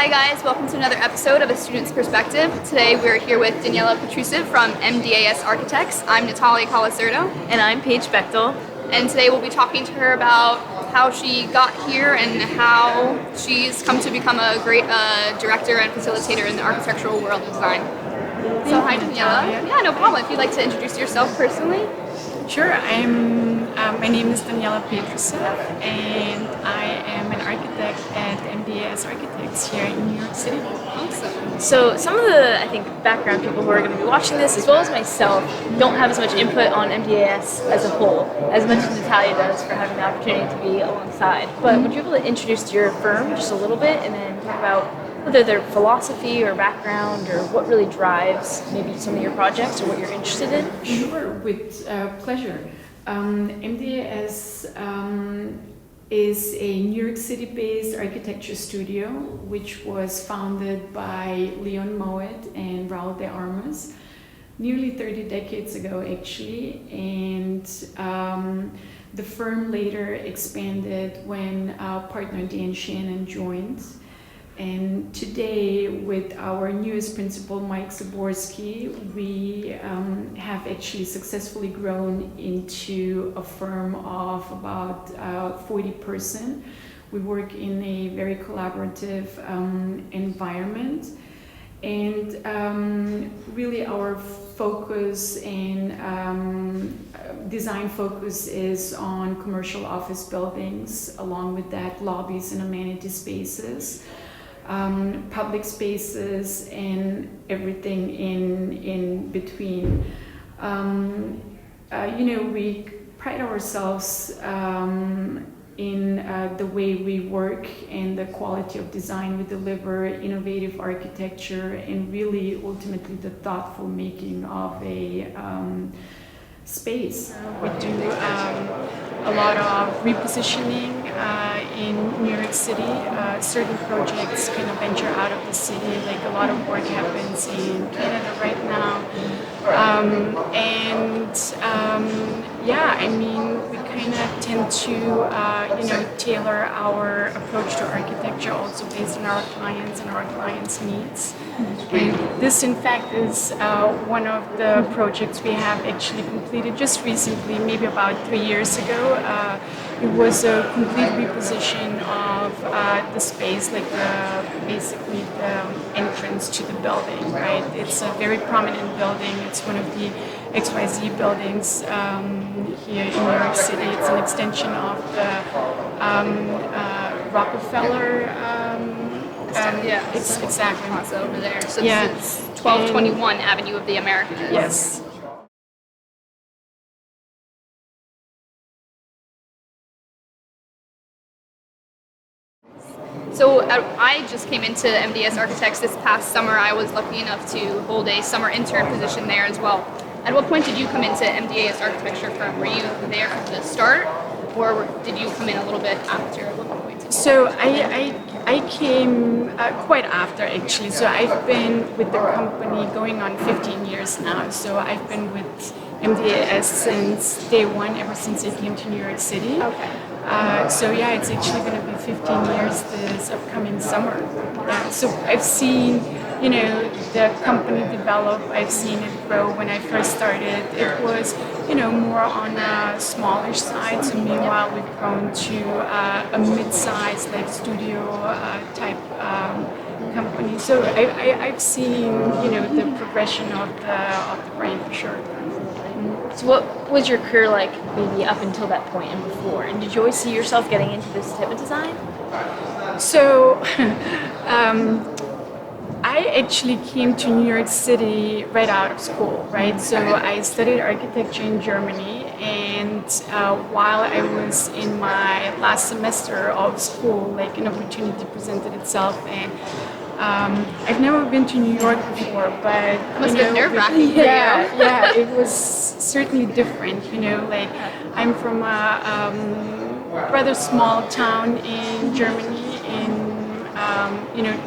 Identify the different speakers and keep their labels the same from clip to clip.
Speaker 1: Hi guys, welcome to another episode of A Student's Perspective. Today we're here with Daniela Petrusev from MdeAS Architects. I'm Natalia Colasurdo.
Speaker 2: And I'm Paige Bechtle.
Speaker 1: And today we'll be talking to her about how she got here and how she's come to become a great director and facilitator in the architectural world of design. So hi Daniela. Yeah, no problem. If you'd like to introduce yourself personally.
Speaker 3: Sure, my name is Daniela Petrusev and I am an architect at MdeAS Architects here in New York City.
Speaker 1: Awesome.
Speaker 2: So some of the, background people who are going to be watching this, as well as myself, don't have as much input on MdeAS as a whole, as much as Natalia does for having the opportunity to be alongside. But would you be able to introduce your firm just a little bit and then talk about whether their philosophy or background or what really drives maybe some of your projects or what you're interested in?
Speaker 3: Sure, with pleasure. MdeAS is a New York City-based architecture studio which was founded by Leon Moet and Raul de Armas nearly 30 decades ago actually, and the firm later expanded when partner Dan Shannon joined. And today, with our newest principal, Mike Zaborski, we have actually successfully grown into a firm of about 40%. We work in a very collaborative environment. And really our focus and design focus is on commercial office buildings, along with that lobbies and amenity spaces. Public spaces and everything in between. We pride ourselves in the way we work and the quality of design we deliver, innovative architecture, and really ultimately the thoughtful making of a space. We do a lot of repositioning in New York City. Certain projects kind of venture out of the city, like a lot of work happens in Canada right now. We kind of tend to tailor our approach to architecture also based on our clients and our clients' needs. And this in fact is one of the projects we have actually completed just recently, maybe about 3 years ago. It was a complete reposition of the space, basically the entrance to the building, right? It's a very prominent building. It's one of the XYZ buildings here in New York City. It's an extension of the Rockefeller.
Speaker 1: It's
Speaker 3: exactly
Speaker 1: plaza over there. So
Speaker 3: yeah.
Speaker 1: This is 1221 Avenue of the Americas.
Speaker 3: Yes.
Speaker 1: So I just came into MdeAS Architects this past summer. I was lucky enough to hold a summer intern position there as well. At what point did you come into MdeAS Architecture firm? Were you there from the start, or did you come in a little bit after? At what point?
Speaker 3: So I came quite after actually. So I've been with the company going on 15 years now. So I've been with MdeAS since day one, ever since I came to New York City.
Speaker 1: Okay.
Speaker 3: It's actually going to be 15 years this upcoming summer. So I've seen, the company develop. I've seen it grow. When I first started, it was, more on a smaller side. So meanwhile, we've grown to a mid-sized, studio type company. So I've seen, the progression of the brand for sure.
Speaker 2: So what was your career like maybe up until that point and before? And did you always see yourself getting into this type of design?
Speaker 3: So I actually came to New York City right out of school, right? So I studied architecture in Germany, and while I was in my last semester of school, an opportunity presented itself, and I've never been to New York before, but
Speaker 1: Must have been nerve-wracking.
Speaker 3: Yeah, it was certainly different. I'm from a rather small town in Germany,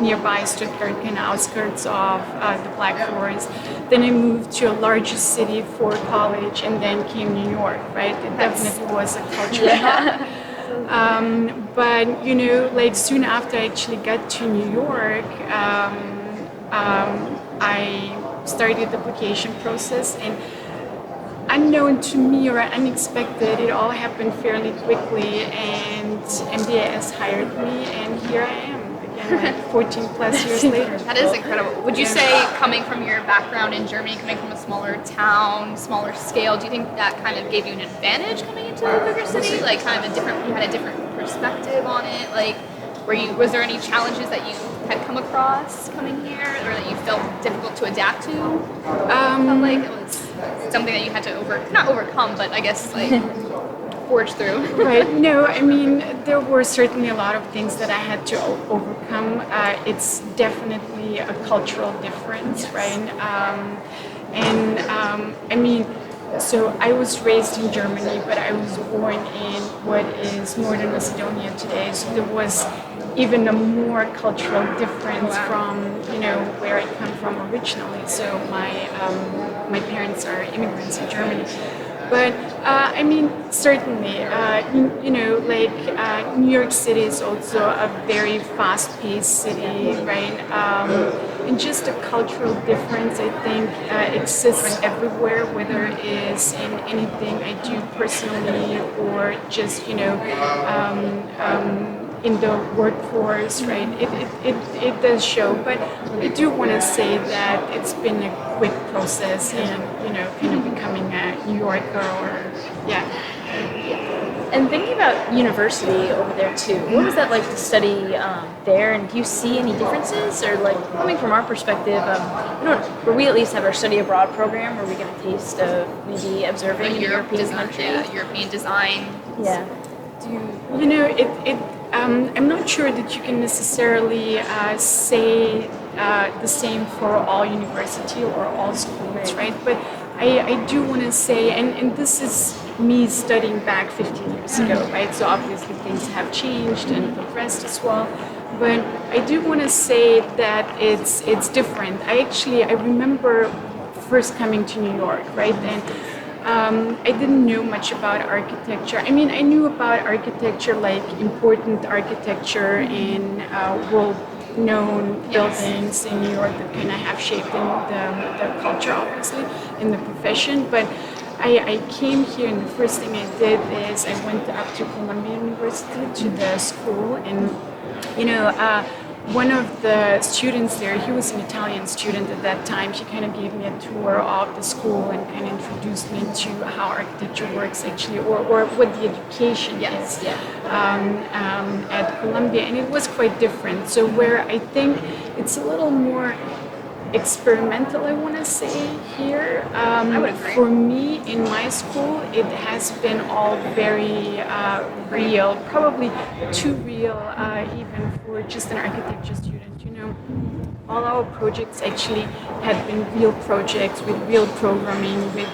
Speaker 3: nearby Stuttgart, kind of outskirts of the Black Forest. Then I moved to a larger city for college, and then came New York. Right, it definitely was a culture shock. But like soon after I actually got to New York, I started the application process, and unknown to me or unexpected, it all happened fairly quickly, and MdeAS hired me, and here I am again, like 14 plus years later.
Speaker 1: That is incredible. Would you say, coming from your background in Germany, coming from a smaller town, smaller scale, do you think that kind of gave you an advantage coming into a bigger city? Like, kind of you had a different perspective on it? Like, was there any challenges that you had come across coming here, or that you felt difficult to adapt to? Felt like it was something that you had to not overcome, but I guess like forge through.
Speaker 3: Right. No, I mean, there were certainly a lot of things that I had to overcome. It's definitely a cultural difference, yes. Right? I mean, so I was raised in Germany, but I was born in what is Northern Macedonia today. So there was even a more cultural difference from where I come from originally. So my parents are immigrants in Germany. But I mean, certainly, New York City is also a very fast-paced city, right? And just a cultural difference, I think, exists everywhere, whether it is in anything I do personally or just, in the workforce, right? It does show, but I do want to say that it's been a quick process in, kind of becoming a New Yorker
Speaker 2: And thinking about university over there too, what was that like to study there? And do you see any differences? Or like coming from our perspective, where we at least have our study abroad program where we get a taste of maybe observing in European countries.
Speaker 1: Yeah, European design.
Speaker 2: Yeah.
Speaker 3: I'm not sure that you can necessarily say the same for all university or all schools, right? But I do want to say, and this is me studying back 15 years ago, right? So obviously things have changed and progressed as well. But I do want to say that it's different. I remember first coming to New York, right? And I didn't know much about architecture. I mean, I knew about architecture, like important architecture in world-known buildings in New York that kind of have shaped the culture, obviously, in the profession. But I came here, and the first thing I did is I went up to Columbia University to the school, and one of the students there, he was an Italian student at that time. He kind of gave me a tour of the school and kind of introduced me to how architecture works actually, or what the education is at Columbia. And it was quite different. So where I think it's a little more experimental, I want to say here.
Speaker 1: I would agree.
Speaker 3: For me, in my school, it has been all very real, probably too real, even for just an architecture student. All our projects actually had been real projects with real programming, with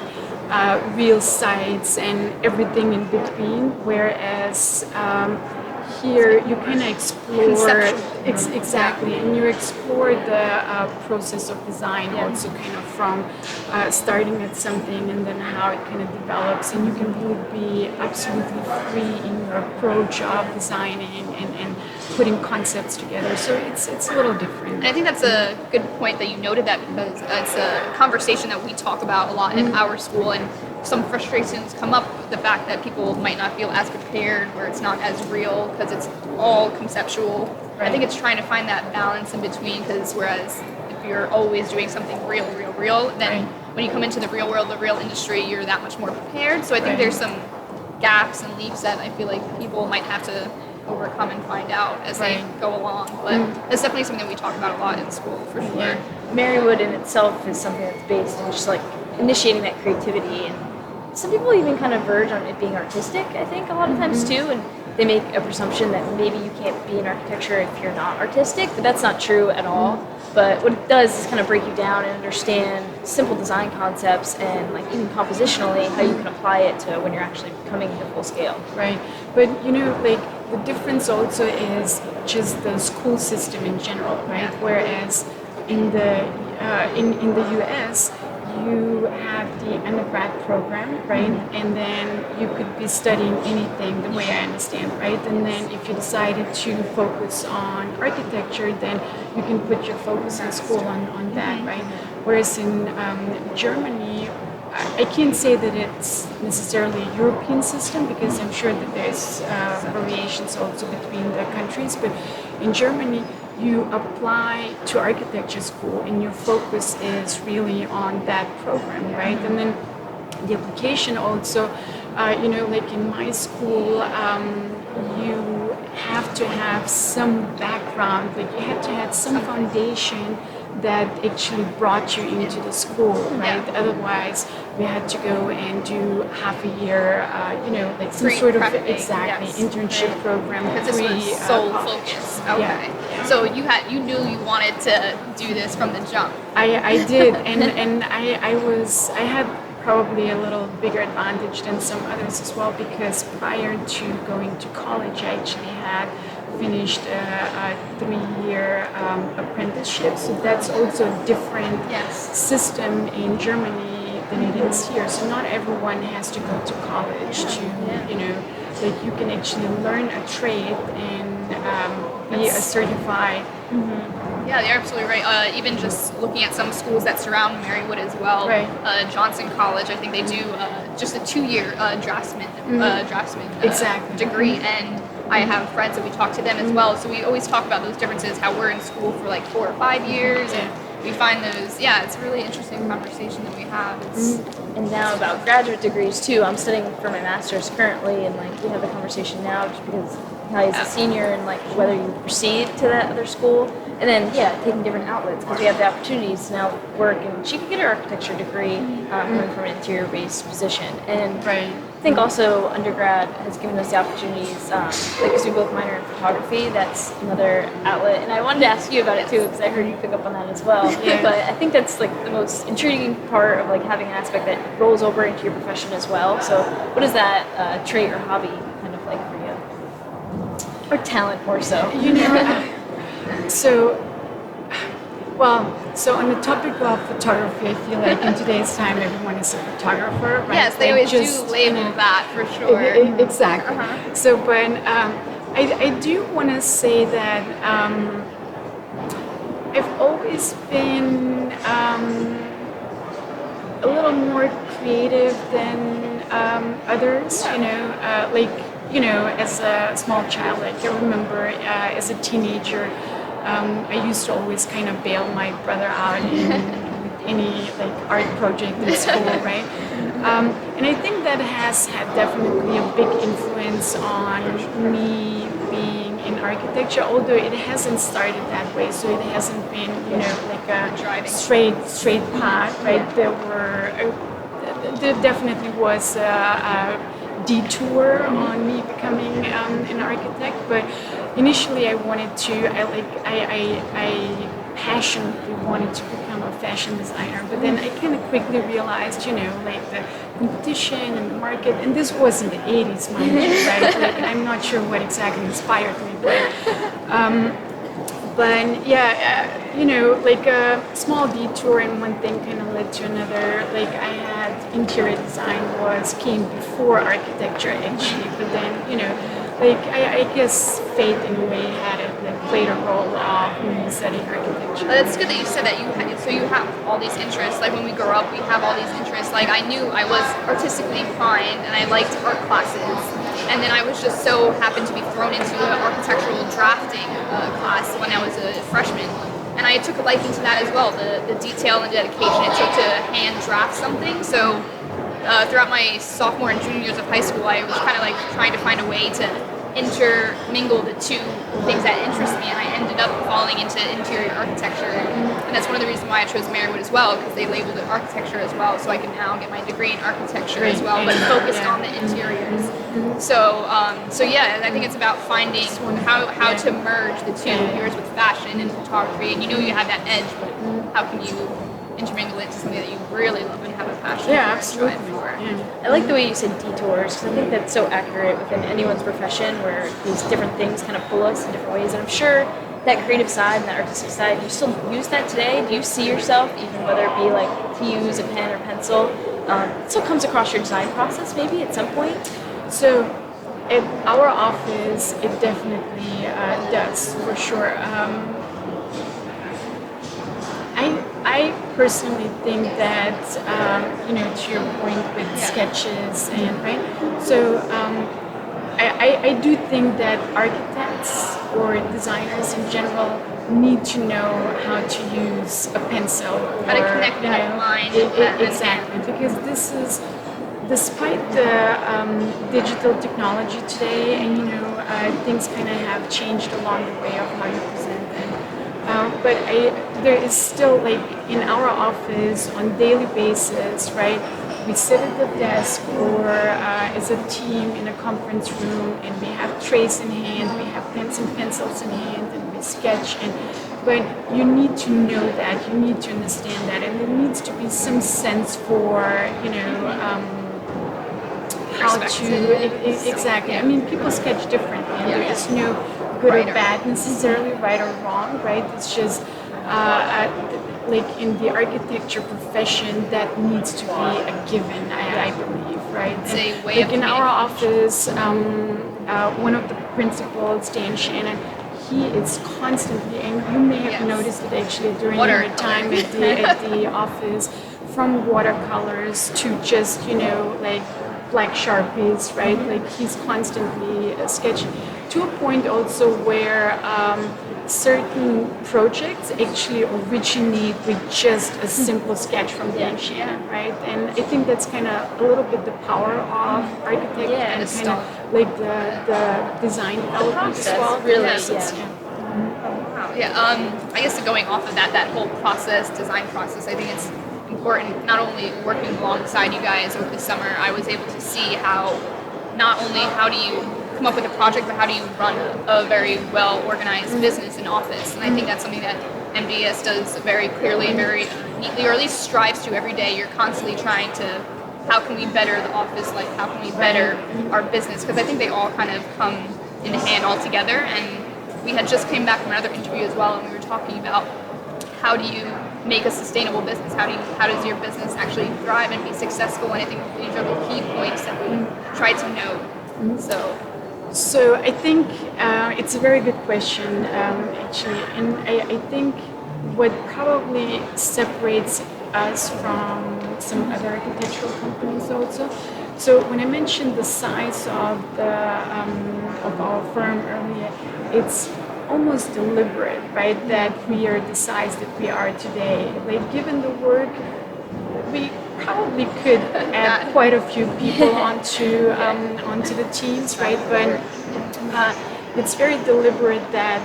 Speaker 3: real sites and everything in between. Whereas here you kind of explore exactly, and you explore the process of design also, kind of from starting at something and then how it kind of develops, and you can really be absolutely free in your approach of designing and putting concepts together. So it's a little different.
Speaker 1: And I think that's a good point that you noted that, because it's a conversation that we talk about a lot in our school, and some frustrations come up with the fact that people might not feel as prepared, where it's not as real because it's all conceptual. Right. I think it's trying to find that balance in between, because whereas if you're always doing something real, then when you come into the real world, the real industry, you're that much more prepared. So I think there's some gaps and leaps that I feel like people might have to overcome and find out as they go along. But it's definitely something that we talk about a lot in school, for sure.
Speaker 2: Yeah. Marywood in itself is something that's based in just like initiating that creativity, and some people even kind of verge on it being artistic, I think, a lot of times too, and they make a presumption that maybe you can't be in architecture if you're not artistic, but that's not true at all. But what it does is kind of break you down and understand simple design concepts, and like even compositionally how you can apply it to when you're actually coming to full scale.
Speaker 3: Right, but like the difference also is just the school system in general, right? Whereas in the US, you have the undergrad program, right? And then you could be studying anything, the way I understand, right? And then if you decided to focus on architecture, then you can put your focus in school on that, right? Whereas in Germany, I can't say that it's necessarily a European system because I'm sure that there's variations also between the countries, but in Germany, you apply to architecture school and your focus is really on that program, right? And then the application also, like in my school, you have to have some background, like you have to have some foundation that actually brought you into the school, right? Yeah. Otherwise, we had to go and do half a year, like some sort of internship program.
Speaker 1: Because this was sole focus. Okay. Yeah. So you knew you wanted to do this from the jump.
Speaker 3: I did, and I had probably a little bigger advantage than some others as well because prior to going to college, I actually had finished a 3-year apprenticeship. So that's also a different system in Germany than it is here. So not everyone has to go to college to, like you can actually learn a trade and be a certified.
Speaker 1: Yeah, you're absolutely right. Even just looking at some schools that surround Marywood as well,
Speaker 3: right.
Speaker 1: Johnson College, I think they do just a 2-year draftsman
Speaker 3: exactly.
Speaker 1: degree, and I have friends that we talk to them as well. So we always talk about those differences, how we're in school for like 4 or 5 years, and we find those. Yeah, it's a really interesting conversation that we have.
Speaker 2: And now about graduate degrees too. I'm studying for my master's currently, and like we have the conversation now just because Natalia's a senior, and like whether you proceed to that other school. And then, taking different outlets because we have the opportunities to now work, and she could get her architecture degree coming from an interior-based position. And I think also undergrad has given us the opportunities, because we both minor in photography, that's another outlet. And I wanted to ask you about it too because I heard you pick up on that as well. Yeah. But I think that's like the most intriguing part of like having an aspect that rolls over into your profession as well. So what is that trait or hobby kind of like for you? Or talent more so?
Speaker 3: So on the topic of photography, I feel like in today's time, everyone is a photographer, right?
Speaker 1: Yes, they always do label that for sure.
Speaker 3: Exactly. So, but I do want to say that I've always been a little more creative than others, as a small child. Like I remember as a teenager, I used to always kind of bail my brother out in any like art project in school, right? And I think that has had definitely a big influence on me being in architecture, although it hasn't started that way. So it hasn't been, like a straight path, right? There definitely was a detour on me becoming an architect, but initially I wanted to, I passionately wanted to become a fashion designer, but then I kind of quickly realized, like the competition and the market, and this was in the 80s, mind you, right? Like, I'm not sure what exactly inspired me, but like a small detour and one thing kind of led to another. Like I had interior design came before architecture actually, but then, I guess fate in a way played a role of me studying architecture.
Speaker 1: That's good that you said that you have all these interests. Like when we grow up, we have all these interests. Like I knew I was artistically inclined and I liked art classes. And then I was just so happened to be thrown into an architectural drafting class when I was a freshman. And I took a liking to that as well, the detail and dedication it took to hand draft something. So throughout my sophomore and junior years of high school, I was kind of like trying to find a way to intermingle the two things that interest me, and I ended up falling into interior architecture, and that's one of the reasons why I chose Marywood as well, because they labeled it architecture as well, so I can now get my degree in architecture as well, but focused on the interiors. So I think it's about finding how to merge the two, yours with fashion and photography, and you have that edge, but how can you intermingle it to something that you really love and have a passion for
Speaker 3: absolutely.
Speaker 1: and drive for.
Speaker 2: I like the way you said detours, because I think that's so accurate within anyone's profession, where these different things kind of pull us in different ways. And I'm sure that creative side and that artistic side, do you still use that today? Do you see yourself, even whether it be like to use a pen or pencil, it still comes across your design process maybe at some point?
Speaker 3: So at our office, it definitely does, for sure. I personally think that, to your point with sketches and, right? So I do think that architects or designers in general need to know how to use a pencil.
Speaker 1: How to connect that line.
Speaker 3: Exactly, because this is, despite the digital technology today, and things kind of have changed along the way of how you present them. But there is still, like, in our office on daily basis, right? We sit at the desk or as a team in a conference room, and we have trays in hand, we have pens and pencils in hand, and we sketch. But you need to know that, you need to understand that, and there needs to be some sense for, how to exactly. I mean, people sketch differently, and there is no good or bad necessarily, right or wrong, right? It's just like in the architecture profession, that needs to be a given, I believe, right?
Speaker 1: It's a way
Speaker 3: like
Speaker 1: of
Speaker 3: in our office, one of the principals, Dan Shannon, he is constantly, and you may have noticed it actually during your time at the office, from watercolors to just, like black Sharpies, right? Like he's constantly sketching, to a point also where certain projects actually originate with just a simple sketch from Dan Shannon, right? And I think that's kind of a little bit the power of architecture and kind of like the design development as well.
Speaker 2: Really,
Speaker 1: I guess going off of that whole process, design process, I think it's important, not only working alongside you guys over the summer, I was able to see how not only how do you come up with a project, but how do you run a very well organized business and office. And I think that's something that MdeAS does very clearly and very neatly, or at least strives to every day. You're constantly trying to, how can we better the office life, how can we better our business, because I think they all kind of come in hand all together. And we had just came back from another interview as well, and we were talking about how do you make a sustainable business? How does your business actually thrive and be successful? And I think these are the key points that we try to know.
Speaker 3: So I think it's a very good question, actually, and I think what probably separates us from some other architectural companies also. So when I mentioned the size of of our firm earlier, it's almost deliberate, right, that we are the size that we are today. Like, given the work, we probably could add quite a few people onto the teams, right? But it's very deliberate that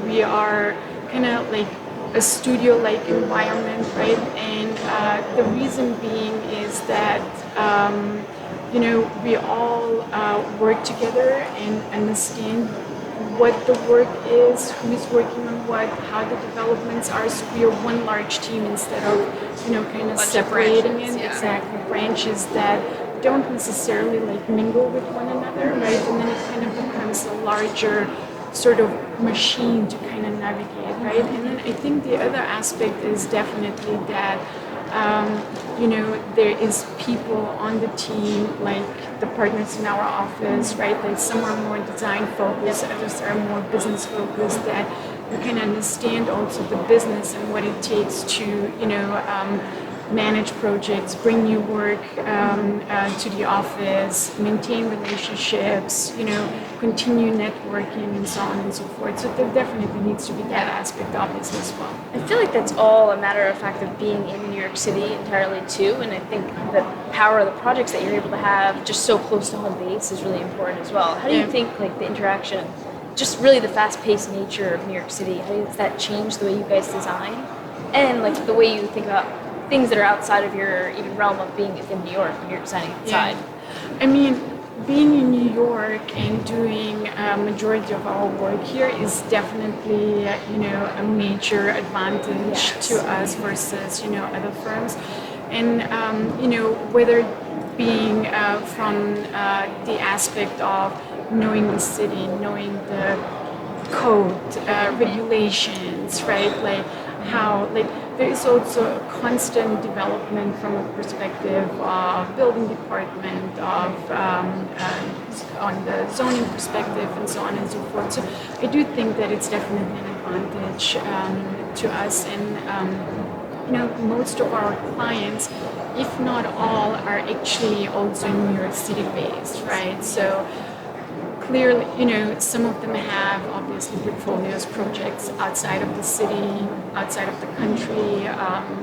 Speaker 3: we are kind of like a studio-like environment, right? And the reason being is that we all work together and understand what the work is, who's working on what, how the developments are. So we are one large team instead of, kind of separating it. Exactly, branches that don't necessarily like mingle with one another, right? And then it kind of becomes a larger sort of machine to kind of navigate, right? And then I think the other aspect is definitely that there is people on the team, like the partners in our office, right? Like some are more design focused, others are more business focused, that you can understand also the business and what it takes to, manage projects, bring new work to the office, maintain relationships, continue networking and so on and so forth. So there definitely needs to be that aspect of this as well.
Speaker 2: I feel like that's all a matter of fact of being in New York City entirely too, and I think the power of the projects that you're able to have just so close to home base is really important as well. How do you think like the interaction, just really the fast-paced nature of New York City, how does that change the way you guys design and like the way you think about things that are outside of your even realm of being in New York when you're designing inside?
Speaker 3: I mean, being in New York and doing a majority of our work here is definitely, a major advantage to us versus, other firms. And, whether being from the aspect of knowing the city, knowing the code, regulations, right? Like how, like there is also a constant development from a perspective of building department, of on the zoning perspective, and so on and so forth. So I do think that it's definitely an advantage to us, and most of our clients, if not all, are actually also New York City based, right? So clearly, some of them have obviously portfolios, projects outside of the city, outside of the country,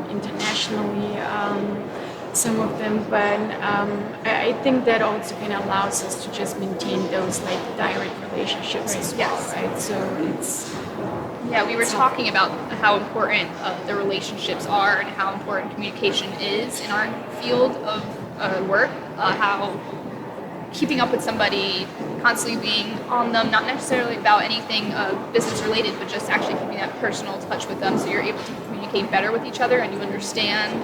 Speaker 3: internationally, some of them. But I think that also kind of allows us to just maintain those like direct relationships as well, right? So it's...
Speaker 1: Yeah, we were talking about how important the relationships are and how important communication is in our field of work, how keeping up with somebody, constantly being on them, not necessarily about anything business related, but just actually keeping that personal touch with them so you're able to communicate better with each other and you understand.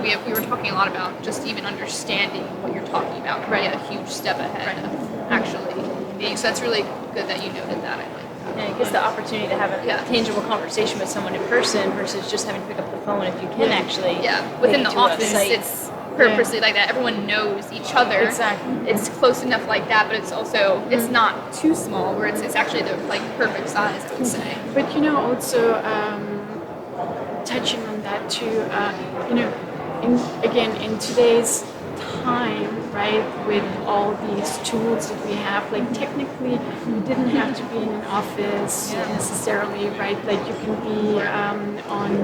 Speaker 1: We were talking a lot about just even understanding what you're talking about can be a huge step ahead of actually being. So that's really good that you noted that, I think.
Speaker 2: And it gives the opportunity to have a tangible conversation with someone in person versus just having to pick up the phone if you can actually.
Speaker 1: Yeah, within the office, it's purposely like that. Everyone knows each other.
Speaker 2: Exactly.
Speaker 1: It's close enough like that, but it's also it's not too small where it's actually the like perfect size, I would say.
Speaker 3: But also touching on that too, in today's time, right, with all these tools that we have, like technically you didn't have to be in an office necessarily, right? Like you can be on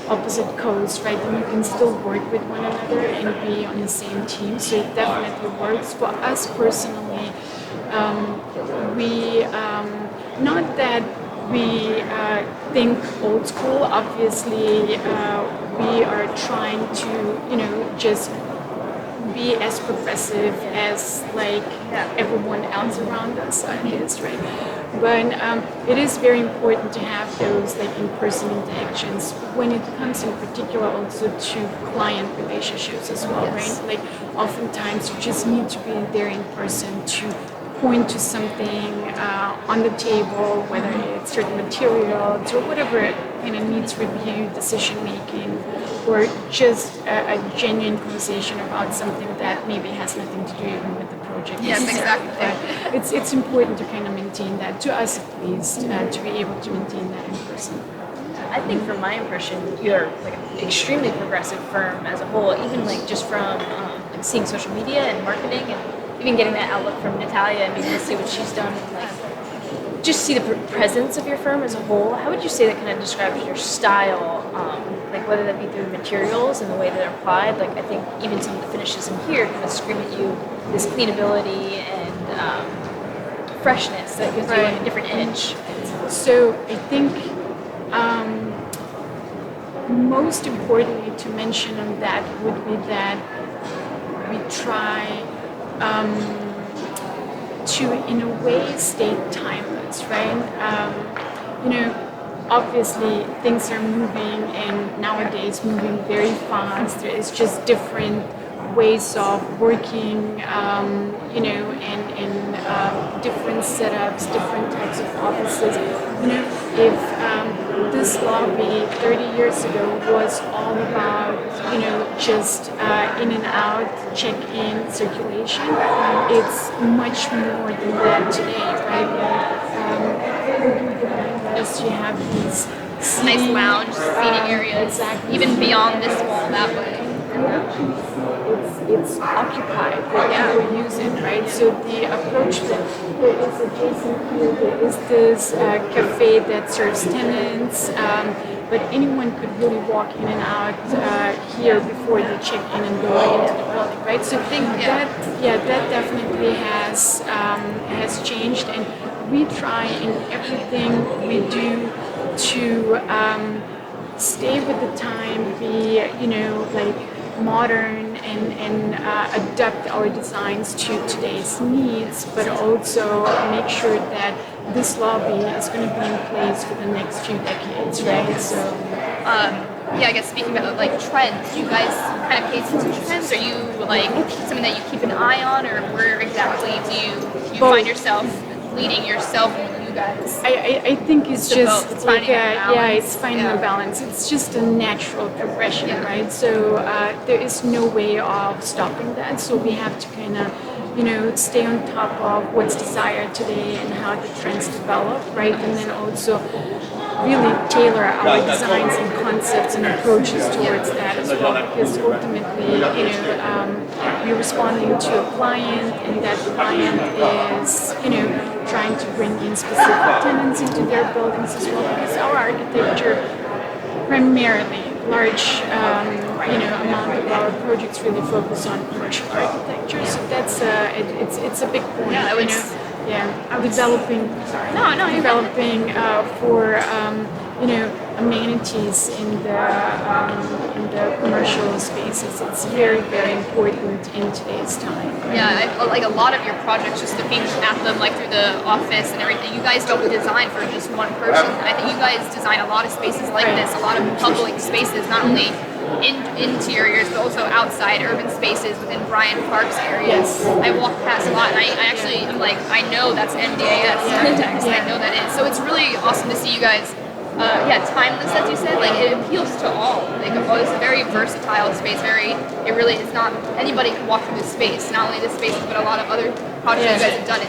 Speaker 3: opposite coasts, right? And you can still work with one another and be on the same team. So it definitely works. For us personally, we not that we think old school. Obviously, we are trying to, just be as progressive as like everyone else around us is, right? But it is very important to have those like in-person interactions when it comes in particular also to client relationships as well, right? Like oftentimes you just need to be there in person to point to something on the table, whether it's certain materials or whatever kind of needs review, decision making, or just a genuine conversation about something that maybe has nothing to do even with the project.
Speaker 1: Yes, exactly.
Speaker 3: But it's important to kind of maintain that, to us at least, to be able to maintain that in person.
Speaker 2: I think from my impression, you're like an extremely progressive firm as a whole, even like just from like seeing social media and marketing and even getting that outlook from Natalia and being able to see what she's done, like just see the presence of your firm as a whole. How would you say that kind of describes your style, like whether that be through materials and the way that they're applied? Like I think even some of the finishes in here kind of scream at you this cleanability and freshness that gives you like a different edge.
Speaker 3: So I think most importantly to mention on that would be that we try to, in a way, stay timeless, right? Obviously things are moving and nowadays moving very fast. There is just different ways of working, and different setups, different types of offices. If this lobby 30 years ago was all about, just in and out, check-in, circulation, it's much more than that today, right? You have these
Speaker 1: nice lounge seating areas,
Speaker 3: exactly.
Speaker 1: Even beyond this wall that way.
Speaker 3: It's occupied, like people use it, right? So the approach that there is adjacent here, there is this cafe that serves tenants, but anyone could really walk in and out here before they check in and go into the building, right? So I think that definitely has changed, and we try in everything we do to stay with the time, be modern and adapt our designs to today's needs, but also make sure that this lobby is going to be in place for the next few decades, right? So,
Speaker 1: I guess speaking about like trends, do you guys kind of pay attention to trends? Are you like something that you keep an eye on, or where exactly do you find yourself leading yourself and you guys?
Speaker 3: I think it's
Speaker 1: It's
Speaker 3: just
Speaker 1: both. It's finding a balance.
Speaker 3: it's finding a balance. It's just a natural progression,
Speaker 1: Yeah.
Speaker 3: right? So there is no way of stopping that. So we have to kind of, stay on top of what's desired today and how the trends develop, right? And then also really tailor our designs and concepts and approaches towards that as well, because ultimately, we're responding to a client, and that client is, trying to bring in specific tenants into their buildings as well, because our architecture primarily large amount of our projects really focus on commercial architecture, so that's it's a big point.
Speaker 1: Yeah,
Speaker 3: Developing
Speaker 1: you're
Speaker 3: developing for amenities in the commercial spaces. It's very, very important in today's time.
Speaker 1: Yeah, like a lot of your projects, just looking at them like through the office and everything, you guys don't design for just one person. I think you guys design a lot of spaces like this, a lot of public spaces, not only in interiors but also outside urban spaces within Bryant Park's area.
Speaker 3: Yes.
Speaker 1: I walk past a lot, and I actually am like, I know that's MdeAS Architects. I know that is. So it's really awesome to see you guys. Timeless, as you said, like it appeals to all. Like it's a very versatile space. It really is not anybody can walk through this space. Not only this space, but a lot of other projects you guys have done.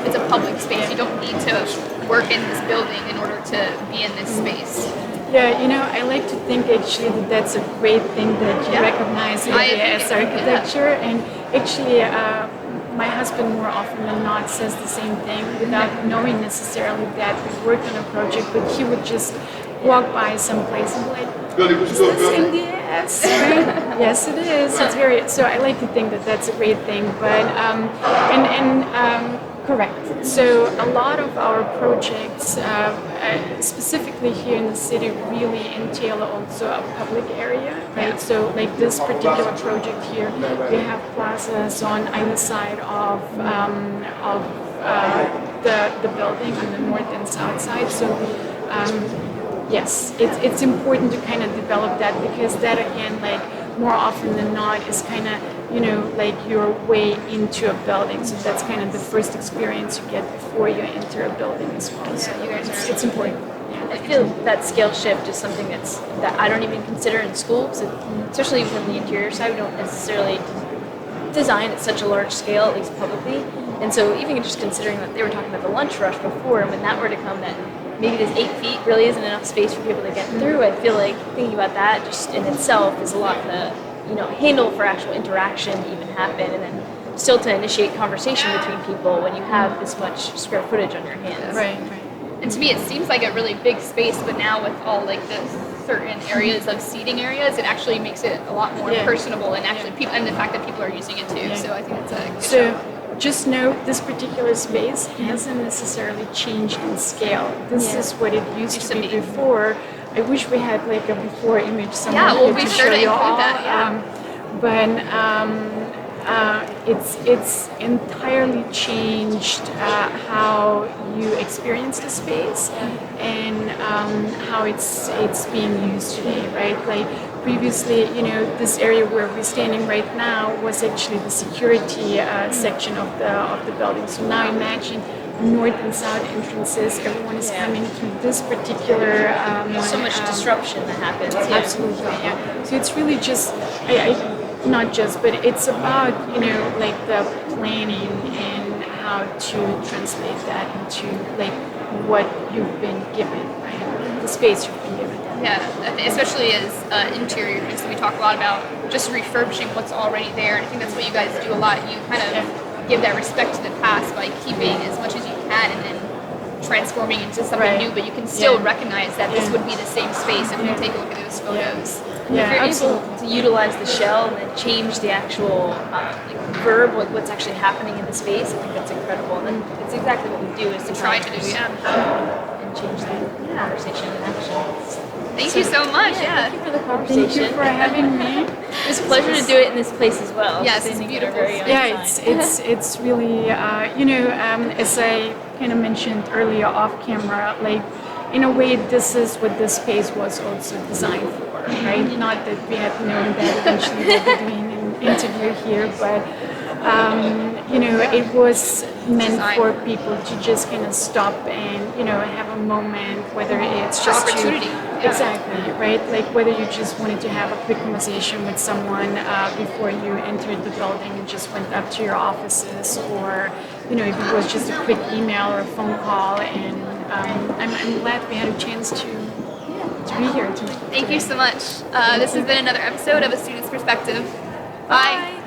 Speaker 1: It's a public space. You don't need to work in this building in order to be in this space.
Speaker 3: Yeah, I like to think actually that that's a great thing that you recognize MdeAS Architecture, and actually my husband more often than not says the same thing without knowing necessarily that we worked on a project, but he would just walk by someplace and be like, is this MdeAS? Right? Yes, it is. It's very, so I like to think that that's a great thing, but correct. So a lot of our projects, specifically here in the city, really entail also a public area, right?
Speaker 1: Yeah.
Speaker 3: So like this particular project here, we have plazas on either side of the building on the north and south side. So yes, it's important to kind of develop that, because that again, like more often than not, is kind of like your way into a building. So that's kind of the first experience you get before you enter a building as well. So
Speaker 1: you guys are
Speaker 3: it's important.
Speaker 2: I feel that scale shift is something that I don't even consider in school, because especially within the interior side, we don't necessarily design at such a large scale, at least publicly. And so even just considering that they were talking about the lunch rush before, and when that were to come, that maybe this 8 feet really isn't enough space for people to get through. I feel like thinking about that just in itself is a lot to handle for actual interaction to even happen, and then still to initiate conversation between people when you have this much square footage on your hands.
Speaker 3: Right.
Speaker 1: And to me, it seems like a really big space, but now with all like the certain areas of seating areas, it actually makes it a lot more personable, and actually people, and the fact that people are using it too.
Speaker 3: Yeah.
Speaker 1: So I think it's a good
Speaker 3: So just note, this particular space hasn't necessarily changed in scale. This is what it used to be before. I wish we had like a before image somewhere
Speaker 1: we'll
Speaker 3: here
Speaker 1: be
Speaker 3: to
Speaker 1: sure
Speaker 3: show
Speaker 1: to
Speaker 3: you
Speaker 1: include
Speaker 3: all.
Speaker 1: that,
Speaker 3: It's entirely changed how you experience the space and how it's being used today, right? Like previously, this area where we're standing right now was actually the security section of the building. So now imagine north and south entrances. Everyone is coming through this particular.
Speaker 2: So much disruption that happens.
Speaker 3: Absolutely, yeah. So it's really just, not just, but it's about like the planning and how to translate that into like what you've been given, right? The space you've been given.
Speaker 1: Yeah, especially as interiors, we talk a lot about just refurbishing what's already there, and I think that's what you guys do a lot. You kind of give that respect to the past by keeping as much as you can and then transforming into something new, but you can still recognize that this would be the same space if you take a look at those photos.
Speaker 2: If you're able to utilize the shell and then change the actual verb, what's actually happening in the space, I think that's incredible. And then it's exactly what we do, is to
Speaker 1: Try to do,
Speaker 2: and change the conversation and action.
Speaker 1: Thank you so much.
Speaker 2: Thank you for the conversation.
Speaker 3: Thank you for having me.
Speaker 2: It's a pleasure to do it in this place as well.
Speaker 1: Yes, it's beautiful.
Speaker 3: Yeah, it's really as I kind of mentioned earlier off camera, like in a way this is what this space was also designed for, right? Not that we had known that eventually we'll be doing an interview here, but it was meant for people to just kind of stop and have a moment, whether it's just
Speaker 1: opportunity.
Speaker 3: Exactly, right? Like whether you just wanted to have a quick conversation with someone before you entered the building and just went up to your offices, or if it was just a quick email or a phone call. And I'm glad we had a chance to be here tonight.
Speaker 1: Thank you so much. This has been another episode of A Student's Perspective. Bye.